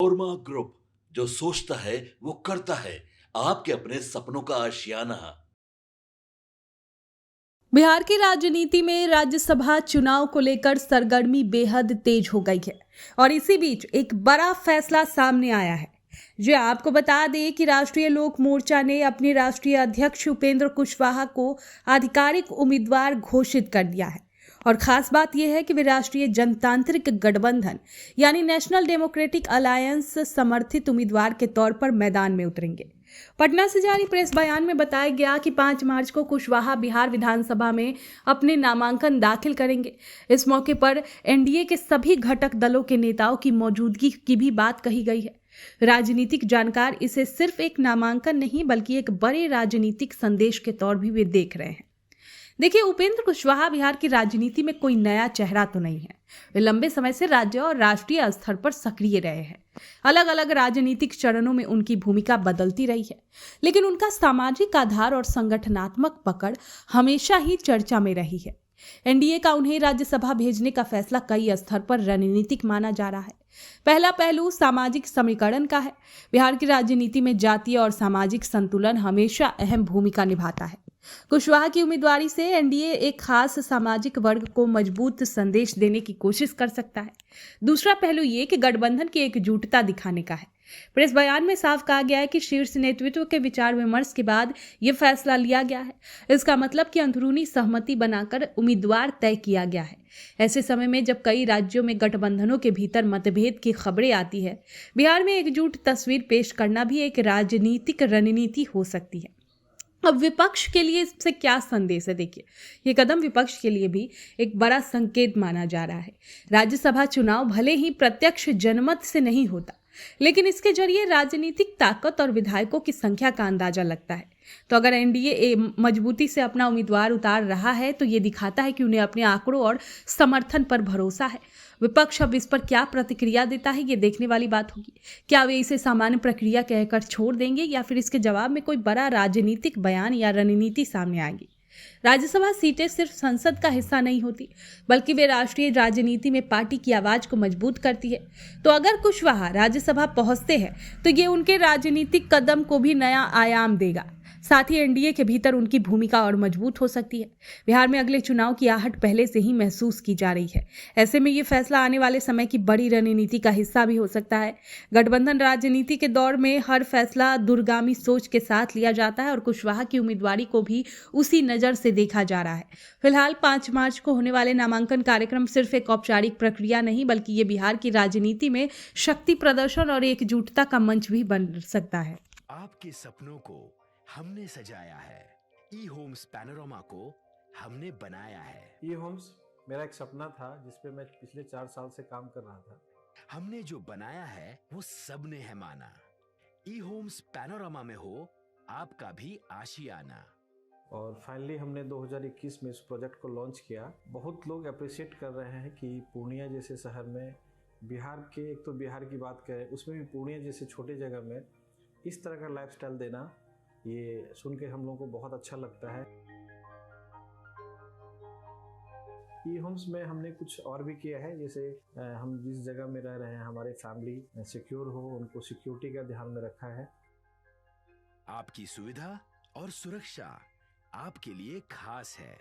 Panorama group, जो सोचता है वो करता है। आपके अपने सपनों का आशियाना। बिहार की राजनीति में राज्यसभा चुनाव को लेकर सरगर्मी बेहद तेज हो गई है और इसी बीच एक बड़ा फैसला सामने आया है। जो आपको बता दें कि राष्ट्रीय लोक मोर्चा ने अपने राष्ट्रीय अध्यक्ष उपेंद्र कुशवाहा को आधिकारिक उम्मीदवार घोषित कर दिया है। और खास बात यह है कि वे राष्ट्रीय जनतांत्रिक गठबंधन यानी नेशनल डेमोक्रेटिक अलायंस समर्थित उम्मीदवार के तौर पर मैदान में उतरेंगे। पटना से जारी प्रेस बयान में बताया गया कि 5 मार्च को कुशवाहा बिहार विधानसभा में अपने नामांकन दाखिल करेंगे। इस मौके पर एनडीए के सभी घटक दलों के नेताओं की मौजूदगी की भी बात कही गई है। राजनीतिक जानकार इसे सिर्फ एक नामांकन नहीं बल्कि एक बड़े राजनीतिक संदेश के तौर भी वे देख रहे हैं। देखिए, उपेंद्र कुशवाहा बिहार की राजनीति में कोई नया चेहरा तो नहीं है। वे लंबे समय से राज्य और राष्ट्रीय स्तर पर सक्रिय रहे हैं। अलग अलग राजनीतिक चरणों में उनकी भूमिका बदलती रही है, लेकिन उनका सामाजिक आधार और संगठनात्मक पकड़ हमेशा ही चर्चा में रही है। एनडीए का उन्हें राज्यसभा भेजने का फैसला कई स्तर पर रणनीतिक माना जा रहा है। पहला पहलू सामाजिक समीकरण का है। बिहार की राजनीति में जातीय और सामाजिक संतुलन हमेशा अहम भूमिका निभाता है। कुशवाहा की उम्मीदवारी से एनडीए एक खास सामाजिक वर्ग को मजबूत संदेश देने की कोशिश कर सकता है। दूसरा पहलू ये कि गठबंधन की एकजुटता दिखाने का है। प्रेस बयान में साफ कहा गया है कि शीर्ष नेतृत्व के विचार विमर्श के बाद यह फैसला लिया गया है। इसका मतलब कि अंदरूनी सहमति बनाकर उम्मीदवार तय किया गया है। ऐसे समय में जब कई राज्यों में गठबंधनों के भीतर मतभेद की खबरें आती है, बिहार में एकजुट तस्वीर पेश करना भी एक राजनीतिक रणनीति हो सकती है। अब विपक्ष के लिए इससे क्या संदेश है? देखिए, ये कदम विपक्ष के लिए भी एक बड़ा संकेत माना जा रहा है। राज्यसभा चुनाव भले ही प्रत्यक्ष जनमत से नहीं होता, लेकिन इसके जरिए राजनीतिक ताकत और विधायकों की संख्या का अंदाजा लगता है। तो अगर एनडीए मजबूती से अपना उम्मीदवार उतार रहा है तो ये दिखाता है कि उन्हें अपने आंकड़ों और समर्थन पर भरोसा है। विपक्ष अब इस पर क्या प्रतिक्रिया देता है, ये देखने वाली बात होगी। क्या वे इसे सामान्य प्रक्रिया कहकर छोड़ देंगे या फिर इसके जवाब में कोई बड़ा राजनीतिक बयान या रणनीति सामने आएगी? राज्यसभा सीटें सिर्फ संसद का हिस्सा नहीं होती, बल्कि वे राष्ट्रीय राजनीति में पार्टी की आवाज को मजबूत करती है। तो अगर कुशवाहा राज्यसभा पहुंचते हैं तो ये उनके राजनीतिक कदम को भी नया आयाम देगा। साथ ही एनडीए के भीतर उनकी भूमिका और मजबूत हो सकती है। बिहार में अगले चुनाव की आहट पहले से ही महसूस की जा रही है। ऐसे में ये फैसला आने वाले समय की बड़ी रणनीति का हिस्सा भी हो सकता है। गठबंधन राजनीति के दौर में हर फैसला दूरगामी सोच के साथ लिया जाता है और कुशवाहा की उम्मीदवारी को भी उसी नजर से देखा जा रहा है। फिलहाल 5 मार्च को होने वाले नामांकन कार्यक्रम सिर्फ एक औपचारिक प्रक्रिया नहीं बल्कि ये बिहार की राजनीति में शक्ति प्रदर्शन और एकजुटता का मंच भी बन सकता है। आपके सपनों को हमने सजाया है, ई होम्स पैनोरमा को हमने बनाया है। ई होम्स मेरा एक सपना था जिसपे मैं पिछले 4 साल से काम कर रहा था। हमने जो बनाया है वो सबने है माना। ई होम्स पैनोरमा में हो आपका भी आशियाना। और फाइनली हमने 2021 में इस प्रोजेक्ट को लॉन्च किया। बहुत लोग अप्रिशिएट कर रहे हैं कि पूर्णिया जैसे शहर में बिहार के, एक तो बिहार की बात करें उसमें भी पूर्णिया जैसे छोटे जगह में इस तरह का लाइफस्टाइल देना, ये सुन के हम लोगों को बहुत अच्छा लगता है। ई होम्स में हमने कुछ और भी किया है, जैसे हम जिस जगह में रह रहे हैं हमारे फैमिली सिक्योर हो, उनको सिक्योरिटी का ध्यान में रखा है। आपकी सुविधा और सुरक्षा आपके लिए खास है,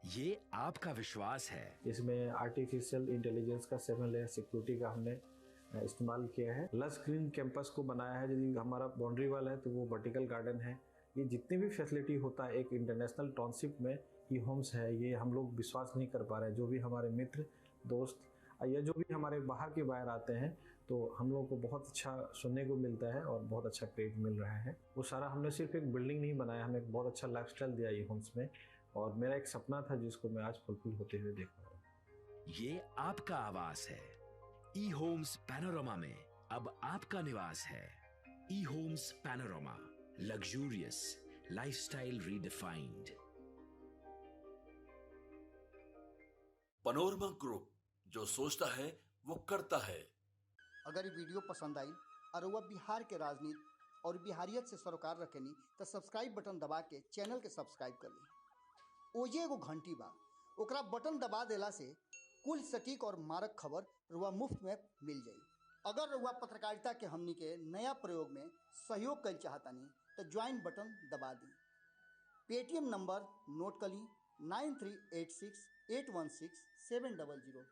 ये आपका विश्वास है। इसमें आर्टिफिशियल इंटेलिजेंस का 7 लेयर सिक्योरिटी का हमने इस्तेमाल किया है। लस ग्रीन कैंपस को बनाया है। यदि हमारा बाउंड्री वाल है तो वो वर्टिकल गार्डन है। ये जितनी भी फैसिलिटी होता है एक इंटरनेशनल टाउनशिप में ई होम्स है, ये हम लोग विश्वास नहीं कर पा रहे हैं। जो भी हमारे मित्र दोस्त या जो भी हमारे बाहर के बाहर आते हैं तो हम लोगों को बहुत अच्छा सुनने को मिलता है और बहुत अच्छा क्रेडिट मिल रहा है। वो सारा हमने सिर्फ एक बिल्डिंग नहीं बनाया, हमें एक बहुत अच्छा लाइफस्टाइल दिया ई होम्स में, और मेरा एक सपना था जिसको मैं आज फुलफिल होते हुए देख रहा हूँ। ये आपका आवास है। ई होम्स पैनोरमा में अब आपका निवास है। E homes panorama, luxurious lifestyle redefined. Panorama group, जो सोचता है वो करता है। अगर ये वीडियो पसंद आई और वह बिहार के राजनीति और बिहारियत से सरोकार रखेनी तो सब्सक्राइब बटन दबा के चैनल के सब्सक्राइब कर ली। ओजे एगो घंटी बा, ओकरा बटन दबा देला से कुल सटीक और मारक खबर रुआ मुफ्त में मिल जाई। अगर रउआ पत्रकारिता के हमनी के नया प्रयोग में सहयोग कर चाहतानी तो ज्वाइन बटन दबा दी। पेटीएम नंबर नोट कर ली 9386816700।